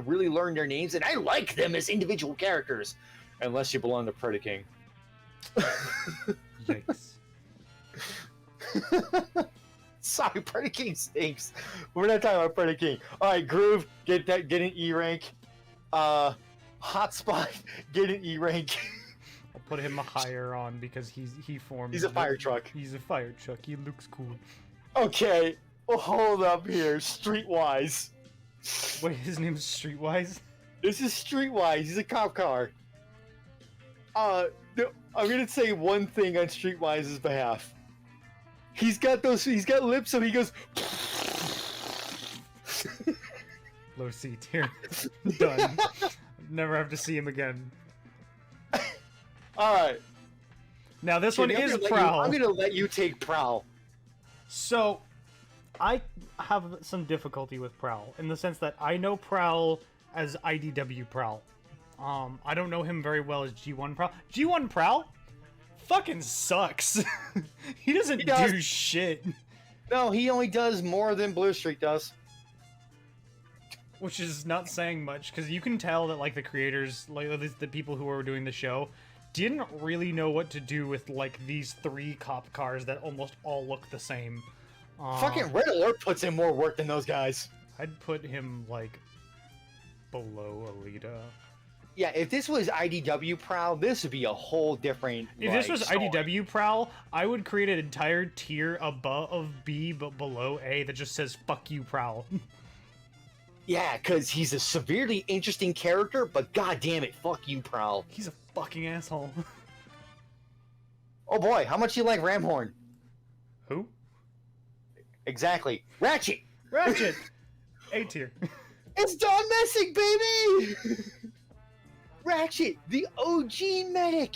really learn their names, and I like them as individual characters, unless you belong to Predaking. Yikes. Sorry, Predaking stinks. We're not talking about Predaking. All right, Groove, get an E rank. Hotspot, get an E rank. I'll put him higher on because he formed. He's a fire truck. He's a fire truck. He looks cool. Okay, well, hold up here. Streetwise. Wait, his name's Streetwise? This is Streetwise. He's a cop car. I'm gonna say one thing on Streetwise's behalf. He's got lips, so he goes. Low C tier. Done. Never have to see him again. Alright. Now this one is Prowl. I'm gonna let you take Prowl. So, I have some difficulty with Prowl, in the sense that I know Prowl as IDW Prowl. I don't know him very well as G1 Prowl. G1 Prowl fucking sucks. He doesn't do shit. No, he only does more than Blue Streak does. Which is not saying much, because you can tell that, like, the creators, like, at least the people who were doing the show, didn't really know what to do with, like, these 3 cop cars that almost all look the same. Fucking Red Alert puts in more work than those guys. I'd put him, like, below Alita. Yeah, if this was IDW Prowl, this would be a whole different. If this was story. IDW Prowl, I would create an entire tier above B but below A that just says "fuck you, Prowl." Yeah, because he's a severely interesting character, but god damn it, fuck you, Prowl. He's a fucking asshole. Oh boy, how much you like Ramhorn? Who? Exactly. Ratchet! Ratchet! A tier. It's Don Messick, baby! Ratchet, the OG medic!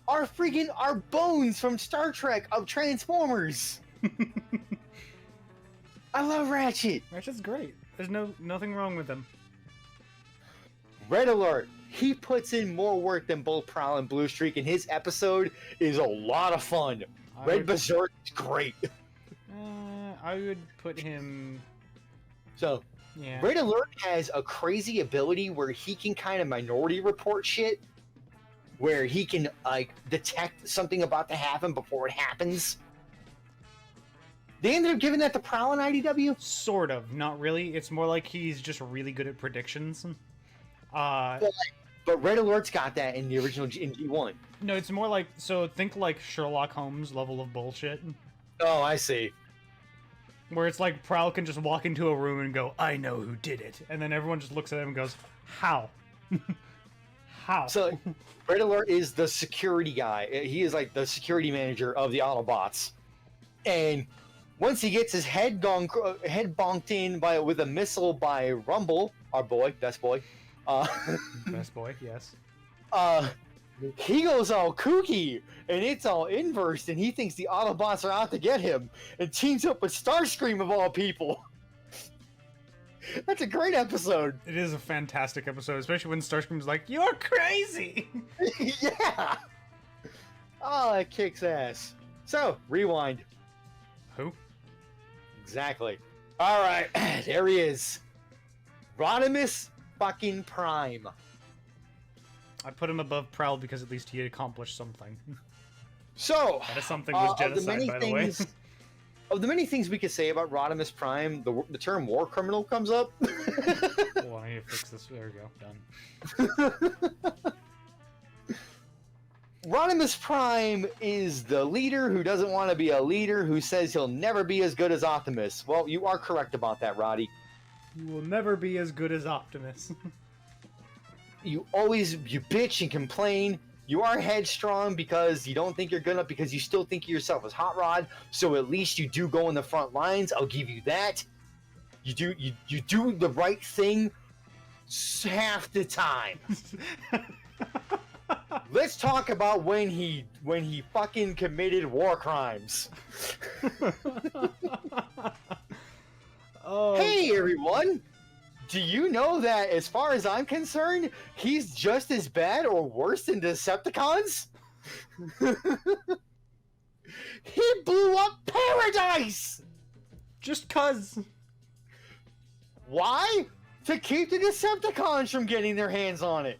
Our bones from Star Trek of Transformers! I love Ratchet! Ratchet's great. There's nothing wrong with him. Red Alert, he puts in more work than both Prowl and Blue Streak, and his episode is a lot of fun. Red Berserk is great. I would put him... So, yeah. Red Alert has a crazy ability where he can kind of minority report shit, where he can, like, detect something about to happen before it happens. They ended up giving that to Prowl and IDW? Sort of. Not really. It's more like he's just really good at predictions. But Red Alert's got that in the original in G1. No, it's more like... So, think like Sherlock Holmes level of bullshit. Oh, I see. Where it's like Prowl can just walk into a room and go, I know who did it. And then everyone just looks at him and goes, how? How? So, Red Alert is the security guy. He is like the security manager of the Autobots. And once he gets his head bonked in with a missile by Rumble, our boy, best boy. Best boy, yes. He goes all kooky, and it's all inverse, and he thinks the Autobots are out to get him, and teams up with Starscream of all people. That's a great episode. It is a fantastic episode, especially when Starscream's like, "You're crazy!" Yeah! Oh, that kicks ass. So, rewind. Who? Exactly. Alright, there he is. Rodimus fucking Prime. I put him above Prowl because at least he accomplished something. So, that is something was genocide, by the way. Of the many things we could say about Rodimus Prime, the term war criminal comes up. Well, I need to fix this. There we go. Done. Rodimus Prime is the leader who doesn't want to be a leader, who says he'll never be as good as Optimus. Well, you are correct about that, Roddy. You will never be as good as Optimus. You bitch and complain. You are headstrong because you don't think you're good enough, because you still think of yourself as Hot Rod. So at least you do go in the front lines. I'll give you that. You do the right thing half the time. Let's talk about when he fucking committed war crimes. Oh. Hey everyone! Do you know that, as far as I'm concerned, he's just as bad or worse than Decepticons? He blew up paradise! Just cuz. Why? To keep the Decepticons from getting their hands on it.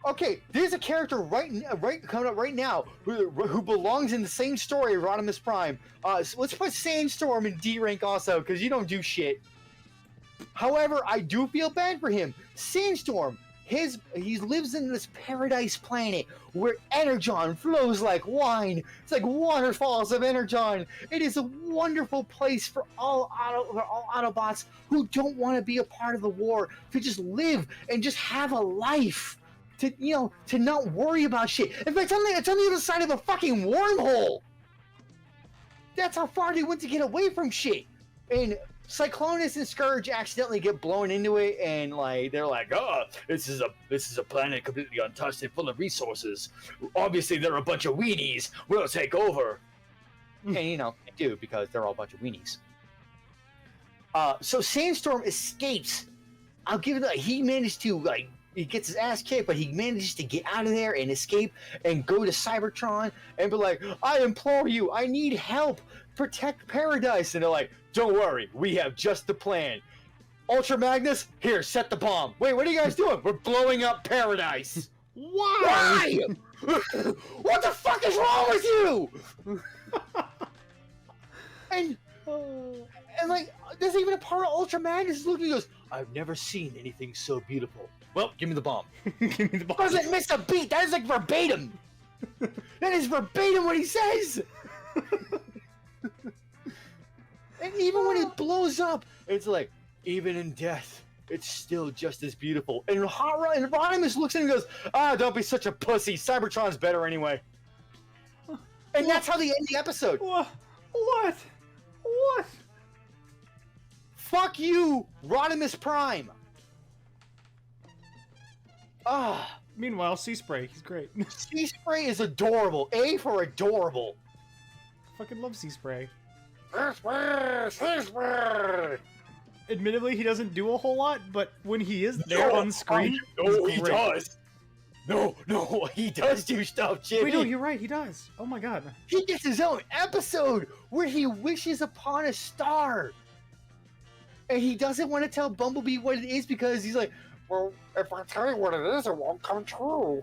Okay, there's a character coming up right now who belongs in the same story as Rodimus Prime. So let's put Sandstorm in D rank also, because you don't do shit. However, I do feel bad for him. Sandstorm, he lives in this paradise planet where energon flows like wine. It's like waterfalls of energon. It is a wonderful place for all Autobots who don't want to be a part of the war to just live and just have a life. To not worry about shit. In fact, it's on the other side of a fucking wormhole. That's how far they went to get away from shit. And Cyclonus and Scourge accidentally get blown into it, and they're like, "Oh, this is a planet completely untouched and full of resources. Obviously, they're a bunch of weenies. We'll take over." And they do, because they're all a bunch of weenies. So Sandstorm escapes. I'll give it that. He managed to he gets his ass kicked, but he manages to get out of there and escape and go to Cybertron and be like, "I implore you, I need help. Protect Paradise." And they're like, "Don't worry, we have just the plan. Ultra Magnus, here, set the bomb." "Wait, what are you guys doing?" "We're blowing up Paradise." Why? What the fuck is wrong with you? and there's even a part of Ultra Magnus looking, he goes, "I've never seen anything so beautiful." "Well, give me the bomb." Give me the bomb. Doesn't miss a beat. That is verbatim. That is verbatim what he says. And even when it blows up, it's like, even in death, it's still just as beautiful. And Rodimus looks at him and goes, "Don't be such a pussy. Cybertron's better anyway." And that's how they end the episode. What? Fuck you, Rodimus Prime. Meanwhile, Sea Spray, he's great. Sea Spray is adorable. A for adorable. Fucking love Sea Spray. Sea Spray. Admittedly, he doesn't do a whole lot, but when he is there on screen, he does. No, he does do stuff, Jimmy. Wait, no, you're right, he does. Oh my god. He gets his own episode where he wishes upon a star. And he doesn't want to tell Bumblebee what it is because he's like, "Well, if I tell you what it is, it won't come true."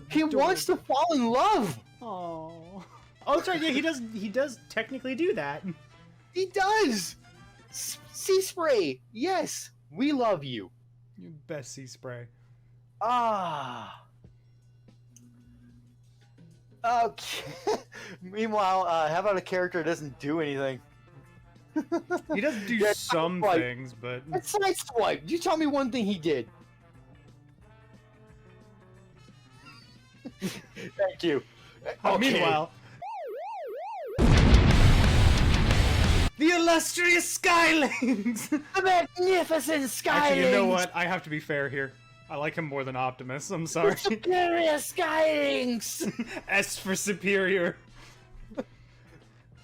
He wants to fall in love. Oh, sorry, yeah, he does technically do that. He does. Sea Spray, yes, we love you. You best Sea Spray. Okay. Meanwhile, how about a character that doesn't do anything? He does do some things, but... It's Sideswipe. You tell me one thing he did. Thank you. Okay. Meanwhile... The illustrious Skylinks! The magnificent Skylinks! Actually, you know what? I have to be fair here. I like him more than Optimus, I'm sorry. The superior Skylinks! S for superior.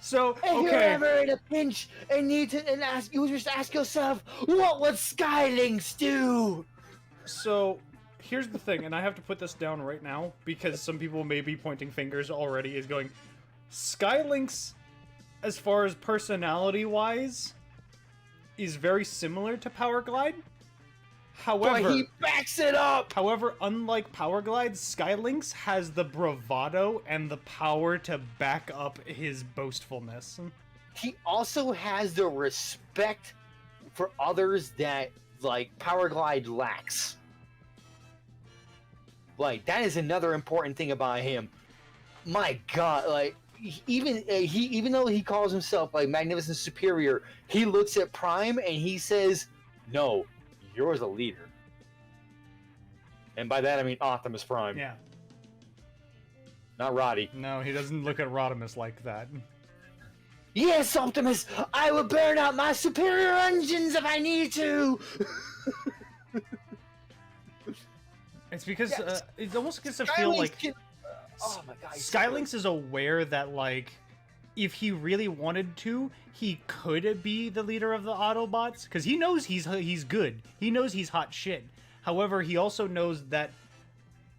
So, if okay. you're ever in a pinch and you just ask yourself, what would Skylinks do? So, here's the thing, and I have to put this down right now, because some people may be pointing fingers already, is going, Skylinks, as far as personality-wise, is very similar to Powerglide. However, but he backs it up! However, unlike Powerglide, Skylinks has the bravado and the power to back up his boastfulness. He also has the respect for others that, Powerglide lacks. That is another important thing about him. My god, even though he calls himself, Magnificent Superior, he looks at Prime and he says, "No, you're the leader." And by that I mean Optimus Prime. Yeah. Not Roddy. No, he doesn't look at Rodimus like that. "Yes, Optimus! I will burn out my superior engines if I need to!" It's because it almost gets to feel like... oh my god. Skylinks is aware that, if he really wanted to, he could be the leader of the Autobots, because he knows he's good. He knows he's hot shit. However, he also knows that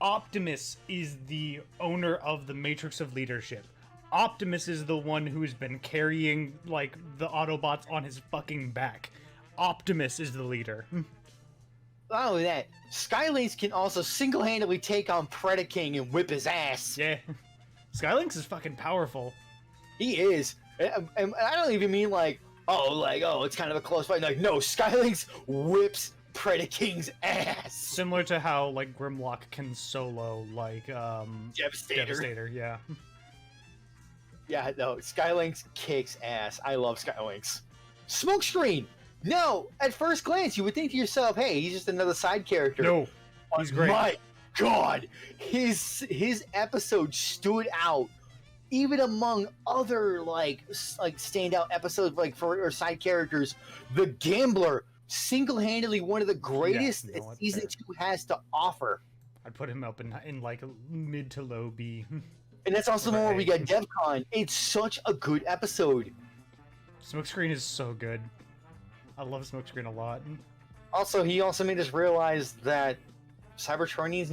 Optimus is the owner of the Matrix of Leadership. Optimus is the one who's been carrying, like, the Autobots on his fucking back. Optimus is the leader. Not only that, Skylinks can also single-handedly take on Predaking and whip his ass. Yeah. Skylinks is fucking powerful. He is. And I don't even mean like, it's kind of a close fight. Like, no, Skylinks whips Predaking's ass. Similar to how, like, Grimlock can solo, like, Devastator, yeah. Yeah, no, Skylinks kicks ass. I love Skylinks. Smokescreen! No, at first glance, you would think to yourself, hey, he's just another side character. No, he's great. My God, his episode stood out, even among other like standout episodes or side characters. The Gambler, single-handedly one of the greatest season 2 has to offer. I'd put him up in like a mid to low B. And that's also the one where we got DevCon. It's such a good episode. Smokescreen is so good. I love Smokescreen a lot. Also, he also made us realize that Cybertronians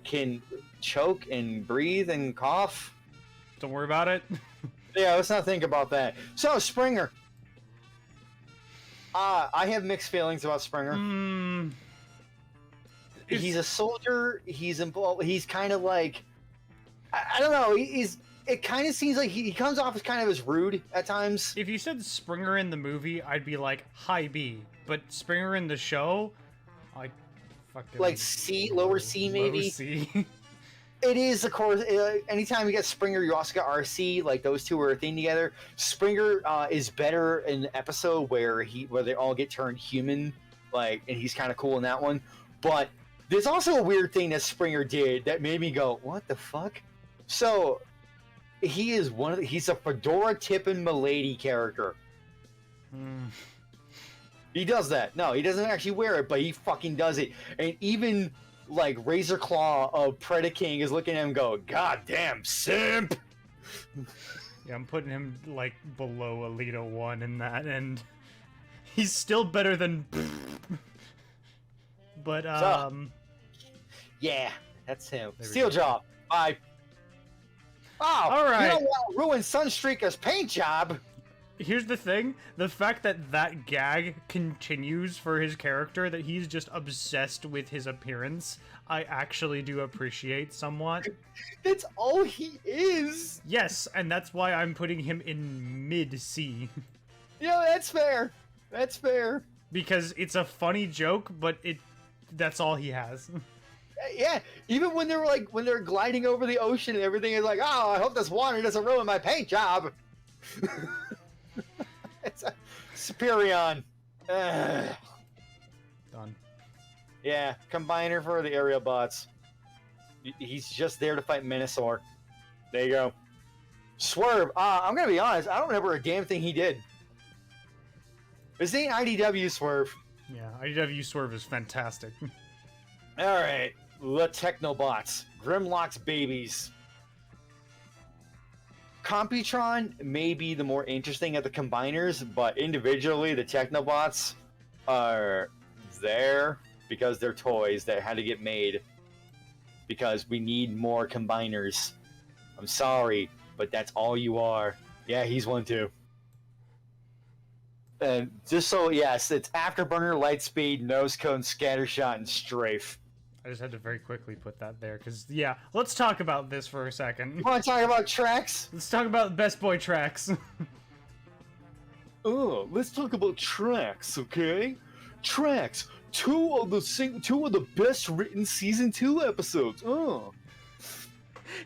can choke and breathe and cough. Don't worry about it. Yeah, let's not think about that. So, Springer. I have mixed feelings about Springer. He's a soldier. He's involved. He's kind of like, I don't know. It kind of seems like he comes off as rude at times. If you said Springer in the movie, I'd be like, high B. But Springer in the show, I fucking... Like C, lower C maybe? Low C. It is, of course, anytime you get Springer, you also got RC, like those two are a thing together. Springer is better in the episode where they all get turned human, and he's kind of cool in that one. But there's also a weird thing that Springer did that made me go, what the fuck? So... he's a fedora tipping milady character. He does that. No, he doesn't actually wear it, but he fucking does it. And even like Razor Claw of Predaking is looking at him and go, God damn, simp! Yeah, I'm putting him like below Alita 1 in that, and he's still better than but yeah, that's him. Steel Jaw. Bye. Oh, all right. You don't want to ruin Sunstreaker's paint job. Here's the thing. The fact that gag continues for his character, that he's just obsessed with his appearance, I actually do appreciate somewhat. That's all he is. Yes, and that's why I'm putting him in mid-C. Yeah, that's fair. That's fair. Because it's a funny joke, but that's all he has. Yeah, even when they're gliding over the ocean and everything is like, oh, I hope this water doesn't ruin my paint job. It's a Superion. Done. Yeah, combiner for the aerial bots. He's just there to fight Minosaur. There you go. Swerve. I'm gonna be honest. I don't remember a damn thing he did. This ain't IDW Swerve. Yeah, IDW Swerve is fantastic. All right. The Technobots, Grimlock's babies. Computron may be the more interesting of the combiners, but individually, the Technobots are there because they're toys that had to get made because we need more combiners. I'm sorry, but that's all you are. Yeah, he's one too. And just so, yes, it's Afterburner, Lightspeed, Nose Cone, Scattershot, and Strafe. I just had to very quickly put that there, because, yeah, let's talk about this for a second. You want to talk about tracks? Let's talk about Best Boy tracks. Oh, let's talk about tracks, okay? Tracks, two of the best written season 2 episodes. Oh.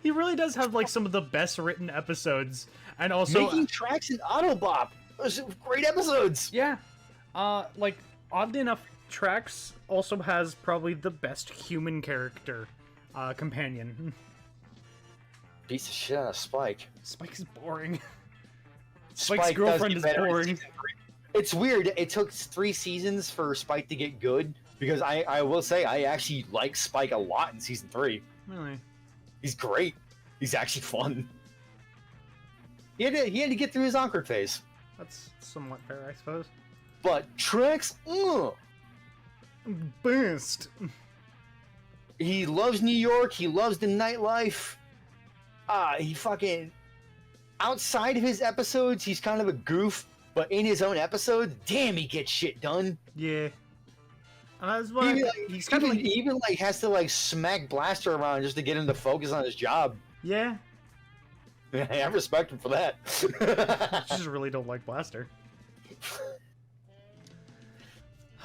He really does have, like, some of the best written episodes, and also... Making Tracks and Autobot. Those are great episodes. Yeah. Like, oddly enough, Tracks also has probably the best human character companion. Piece of shit out of Spike. Spike is boring. Spike Spike's girlfriend is boring. It's weird. It took 3 seasons for Spike to get good, because I will say I actually like Spike a lot in season 3. Really? He's great. He's actually fun. He had to get through his awkward phase. That's somewhat fair, I suppose. But Trex, Best. he loves New York. He loves the nightlife. He fucking... Outside of his episodes, he's kind of a goof. But in his own episodes, damn, he gets shit done. Yeah. And that's why he's kind of like... He even has to, smack Blaster around just to get him to focus on his job. Yeah. I respect him for that. I just really don't like Blaster.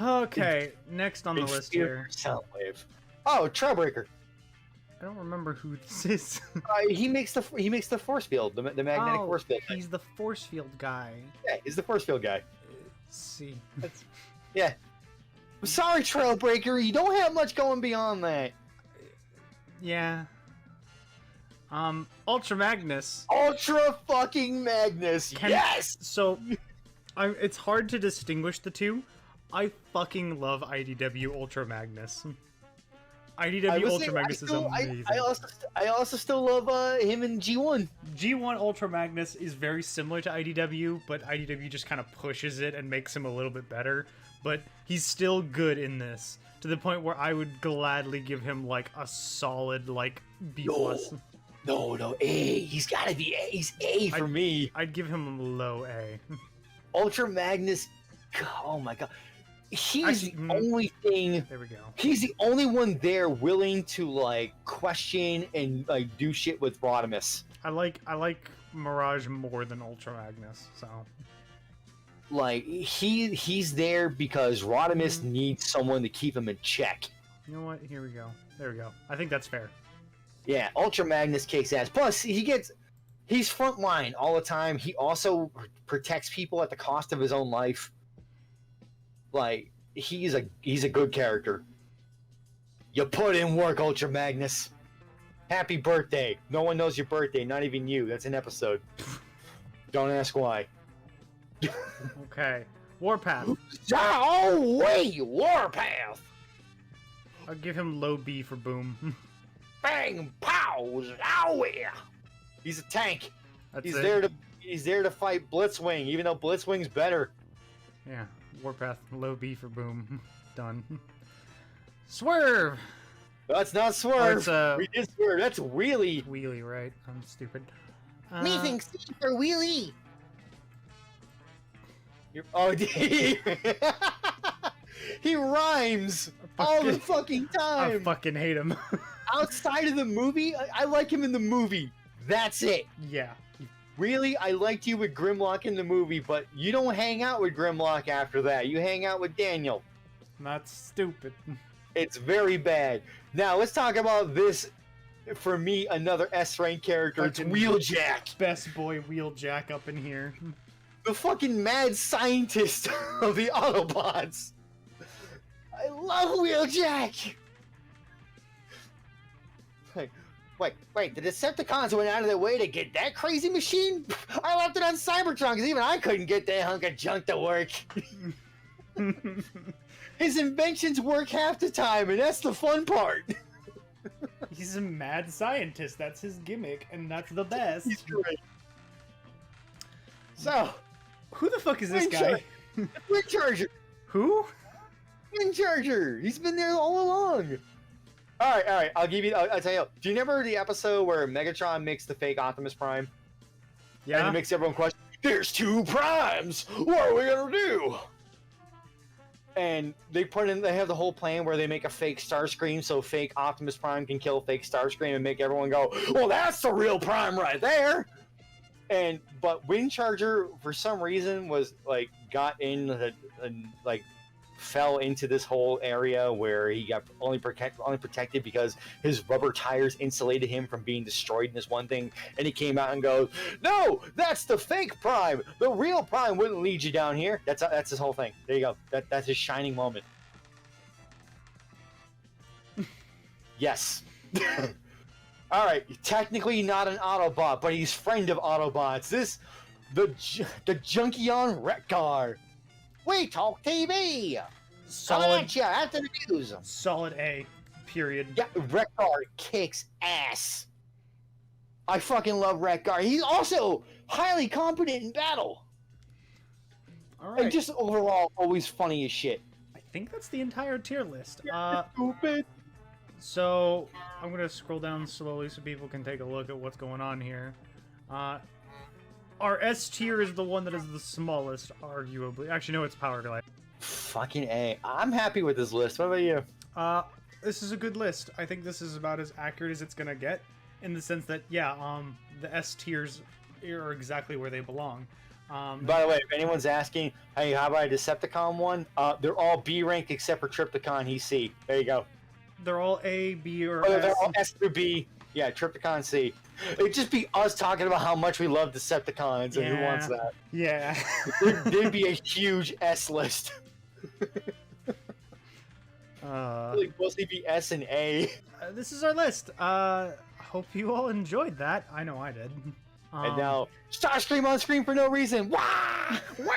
Okay, next on the list here. Soundwave. Oh, Trailbreaker. I don't remember who this is. He makes the force field, the magnetic force field. He's the force field guy. Yeah, he's the force field guy. Let's see. Yeah. I'm sorry, Trailbreaker. You don't have much going beyond that. Yeah. Ultra Magnus. Ultra fucking Magnus. Yes. So, it's hard to distinguish the two. I fucking love IDW Ultra Magnus. IDW Ultra Magnus is amazing. I also still love him in G1. G1 Ultra Magnus is very similar to IDW, but IDW just kind of pushes it and makes him a little bit better. But he's still good in this, to the point where I would gladly give him a solid B+. No, A. He's gotta be A. He's A for me. I'd give him a low A. Ultra Magnus, oh my god. He's the only thing. There we go. He's the only one there willing to question and do shit with Rodimus. I like Mirage more than Ultra Magnus, so. He's there because Rodimus needs someone to keep him in check. You know what? Here we go. There we go. I think that's fair. Yeah, Ultra Magnus kicks ass. Plus, he's frontline all the time. He also protects people at the cost of his own life. He's a good character. You put in work, Ultra Magnus. Happy birthday. No one knows your birthday, not even you. That's an episode. Don't ask why. Okay. Warpath. Oh, wait! Warpath! I'll give him low B for Boom. Bang! Pows! Ow! He's a tank. He's there to fight Blitzwing, even though Blitzwing's better. Yeah. Warpath, low B for Boom. Done. Swerve! That's not Swerve. We did Swerve. That's Wheelie. Wheelie, right? I'm stupid. Me thinks C for Wheelie. He rhymes all the fucking time. I fucking hate him. Outside of the movie, I like him in the movie. That's it. Yeah. Really, I liked you with Grimlock in the movie, but you don't hang out with Grimlock after that. You hang out with Daniel. That's stupid. It's very bad. Now, let's talk about this, for me, another S-rank character. It's Wheeljack. Best boy Wheeljack up in here. The fucking mad scientist of the Autobots. I love Wheeljack. Wait, the Decepticons went out of their way to get that crazy machine? I left it on Cybertron because even I couldn't get that hunk of junk to work. His inventions work half the time, and that's the fun part. He's a mad scientist. That's his gimmick, and that's the best. He's great. So, who the fuck is this guy? Windcharger. Who? Windcharger. He's been there all along. All right. I'll tell you. Do you remember the episode where Megatron makes the fake Optimus Prime? Yeah. And it makes everyone question, there's two primes. What are we gonna do? And they have the whole plan where they make a fake Starscream so fake Optimus Prime can kill fake Starscream and make everyone go, well, that's the real Prime right there. But Windcharger, for some reason, fell into this whole area where he got only protected because his rubber tires insulated him from being destroyed in this one thing, and he came out and goes, no, that's the fake Prime. The real Prime wouldn't lead you down here. That's his whole thing. There you go. That's his shining moment. Yes. All right, technically not an Autobot, but he's friend of Autobots. The Junkion Wreck-Car. We Talk TV. Coming at you after the news. Solid A. Period. Yeah, Wreck-Car kicks ass. I fucking love Wreck-Gar. He's also highly competent in battle. All right. And just overall, always funny as shit. I think that's the entire tier list. Stupid. So I'm gonna scroll down slowly so people can take a look at what's going on here. Our S tier is the one that is the smallest, arguably. Actually, no, it's Powerglide. Fucking A. I'm happy with this list. What about you? This is a good list. I think this is about as accurate as it's gonna get, in the sense that, yeah, the S tiers are exactly where they belong. By the way, if anyone's asking, hey, how about a Decepticon one? They're all B rank except for Trypticon. He's C. There you go. They're all A, B, or Oh, S. they're all S through B. Yeah, Trypticon C. It'd just be us talking about how much we love Decepticons and who wants that. Yeah. There'd be a huge S list. Like mostly be S and A. This is our list. Hope you all enjoyed that. I know I did. And now, Starscream on screen for no reason. Wah! Wah!